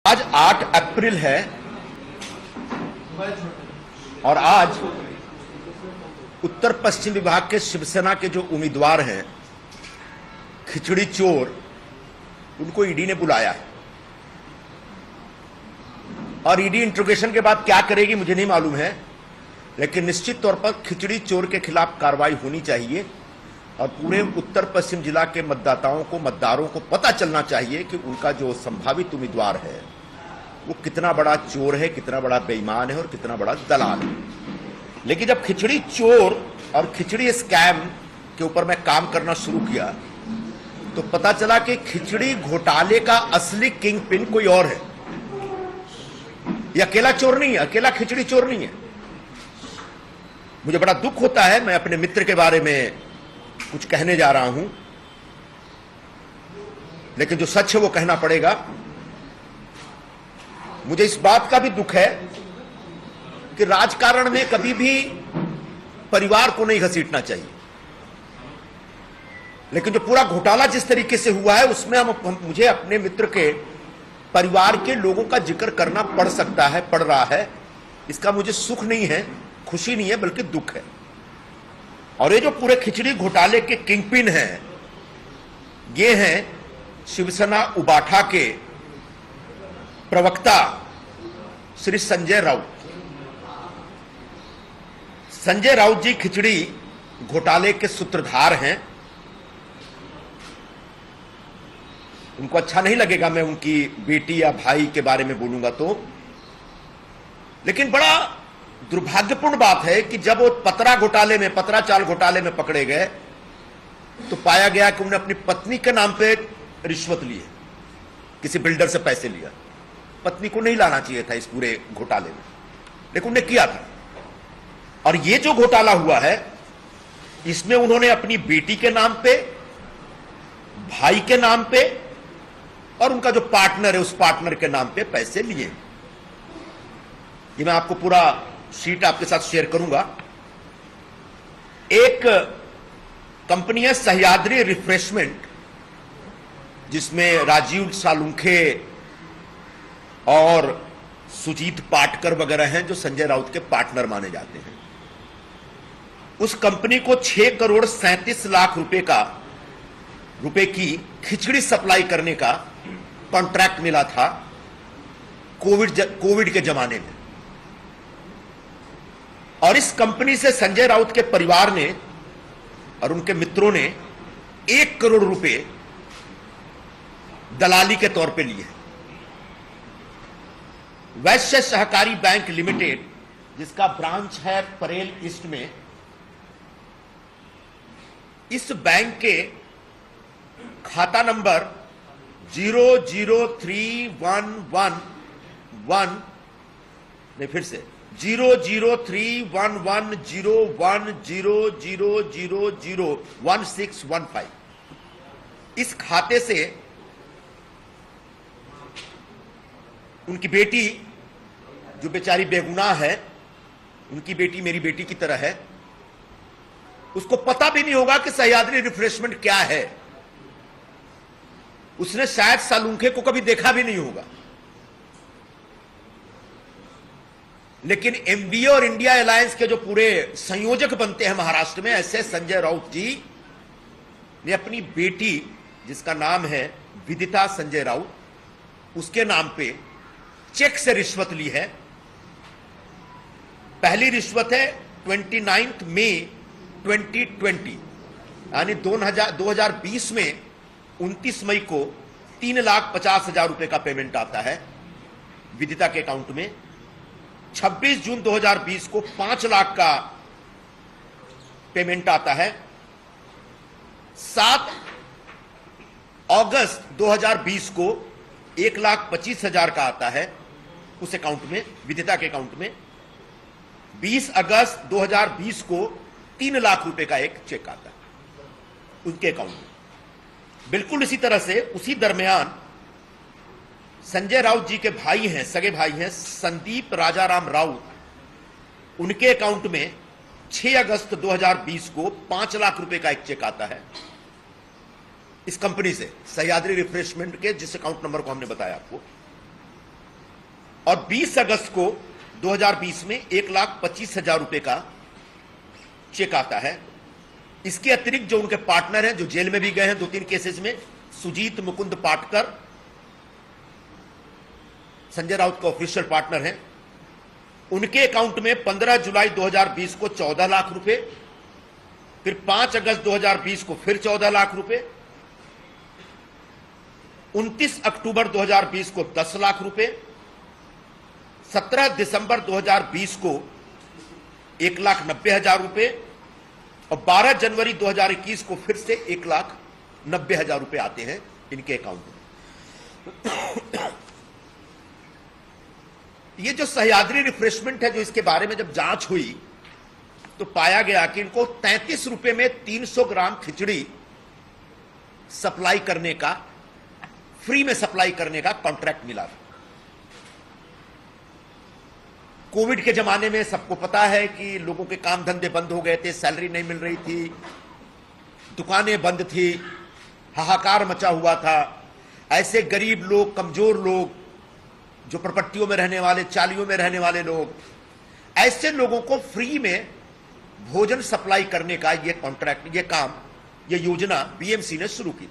आज 8 अप्रैल है और आज उत्तर पश्चिम विभाग के शिवसेना के जो उम्मीदवार हैं खिचड़ी चोर, उनको ईडी ने बुलाया है और ईडी इंट्रोगेशन के बाद क्या करेगी मुझे नहीं मालूम है, लेकिन निश्चित तौर पर खिचड़ी चोर के खिलाफ कार्रवाई होनी चाहिए और पूरे उत्तर पश्चिम जिला के मतदारों को पता चलना चाहिए कि उनका जो संभावित उम्मीदवार है वो कितना बड़ा चोर है, कितना बड़ा बेईमान है और कितना बड़ा दलाल है। लेकिन जब खिचड़ी चोर और खिचड़ी स्कैम के ऊपर मैं काम करना शुरू किया तो पता चला कि खिचड़ी घोटाले का असली किंग पिन कोई और है। ये अकेला चोर नहीं है, अकेला खिचड़ी चोर नहीं है। मुझे बड़ा दुख होता है, मैं अपने मित्र के बारे में कुछ कहने जा रहा हूं, लेकिन जो सच है वो कहना पड़ेगा। मुझे इस बात का भी दुख है कि राजकारण में कभी भी परिवार को नहीं घसीटना चाहिए, लेकिन जो पूरा घोटाला जिस तरीके से हुआ है उसमें मुझे अपने मित्र के परिवार के लोगों का जिक्र करना पड़ सकता है, पड़ रहा है। इसका मुझे सुख नहीं है, खुशी नहीं है, बल्कि दुख है। और ये जो पूरे खिचड़ी घोटाले के किंगपिन हैं, ये हैं शिवसेना उबाठा के प्रवक्ता श्री संजय राउत। संजय राउत जी खिचड़ी घोटाले के सूत्रधार हैं। उनको अच्छा नहीं लगेगा मैं उनकी बेटी या भाई के बारे में बोलूंगा तो, लेकिन बड़ा दुर्भाग्यपूर्ण बात है कि जब वो पतरा चाल घोटाले में पकड़े गए तो पाया गया कि उन्होंने अपनी पत्नी के नाम पे रिश्वत ली है, किसी बिल्डर से पैसे लिया। पत्नी को नहीं लाना चाहिए था इस पूरे घोटाले में, लेकिन उन्होंने किया था। और ये जो घोटाला हुआ है इसमें उन्होंने अपनी बेटी के नाम पे, भाई के नाम पे और उनका जो पार्टनर है उस पार्टनर के नाम पे पैसे लिए। ये मैं आपको पूरा शीट आपके साथ शेयर करूंगा। एक कंपनी है सह्याद्री रिफ्रेशमेंट, जिसमें राजीव सालुंखे और सुजीत पाटकर वगैरह हैं जो संजय राउत के पार्टनर माने जाते हैं। उस कंपनी को 6,37,00,000 रुपए की खिचड़ी सप्लाई करने का कॉन्ट्रैक्ट मिला था कोविड के जमाने में। और इस कंपनी से संजय राउत के परिवार ने और उनके मित्रों ने 1 करोड़ रुपए दलाली के तौर पे लिए। वैश्य सहकारी बैंक लिमिटेड, जिसका ब्रांच है परेल ईस्ट में, इस बैंक के खाता नंबर 00311 नहीं, फिर से 003110100001615, इस खाते से उनकी बेटी, जो बेचारी बेगुनाह है, उनकी बेटी मेरी बेटी की तरह है, उसको पता भी नहीं होगा कि सह्याद्री रिफ्रेशमेंट क्या है। उसने शायद सालुंखे को कभी देखा भी नहीं होगा। लेकिन एमबीए और इंडिया अलायंस के जो पूरे संयोजक बनते हैं महाराष्ट्र में, ऐसे संजय राउत जी ने अपनी बेटी, जिसका नाम है विदिता संजय राउत, उसके नाम पे चेक से रिश्वत ली है। पहली रिश्वत है 29 मई 2020, यानी 2020 में 29 मई को 3,50,000 रुपए का पेमेंट आता है विदिता के अकाउंट में। 26 जून 2020 को 5 लाख का पेमेंट आता है। 7 अगस्त 2020 को 1,25,000 का आता है उस अकाउंट में, विदिता के अकाउंट में। 20 अगस्त 2020 को 3 लाख रुपए का एक चेक आता है उनके अकाउंट में। बिल्कुल इसी तरह से उसी दरमियान संजय राउत जी के भाई हैं, सगे भाई हैं, संदीप राजाराम राउत, उनके अकाउंट में 6 अगस्त 2020 को 5 लाख रुपए का एक चेक आता है इस कंपनी से, सह्याद्री रिफ्रेशमेंट के, जिस अकाउंट नंबर को हमने बताया आपको। और 20 अगस्त को 2020 में 1,25,000 रुपए का चेक आता है। इसके अतिरिक्त जो उनके पार्टनर हैं, जो जेल में भी गए हैं 2-3 केसेस में, सुजीत मुकुंद पाटकर संजय राउत का ऑफिशियल पार्टनर हैं, उनके अकाउंट में 15 जुलाई 2020 को 14 लाख रुपए, फिर 5 अगस्त 2020 को फिर 14 लाख रुपए, 29 अक्टूबर 2020 को 10 लाख रुपए, 17 दिसंबर 2020 को 1,90,000 रुपए और 12 जनवरी 2021 को फिर से 1,90,000 रुपए आते हैं इनके अकाउंट में। ये जो सह्याद्री रिफ्रेशमेंट है, जो इसके बारे में जब जांच हुई तो पाया गया कि इनको 33 रुपए में 300 ग्राम खिचड़ी सप्लाई करने का, फ्री में सप्लाई करने का कॉन्ट्रैक्ट मिला। कोविड के जमाने में सबको पता है कि लोगों के काम धंधे बंद हो गए थे, सैलरी नहीं मिल रही थी, दुकानें बंद थी, हाहाकार मचा हुआ था। ऐसे गरीब लोग, कमजोर लोग, जो प्रपट्टियों में रहने वाले, चालियों में रहने वाले लोग, ऐसे लोगों को फ्री में भोजन सप्लाई करने का ये कॉन्ट्रैक्ट, ये काम, ये योजना बीएमसी ने शुरू की।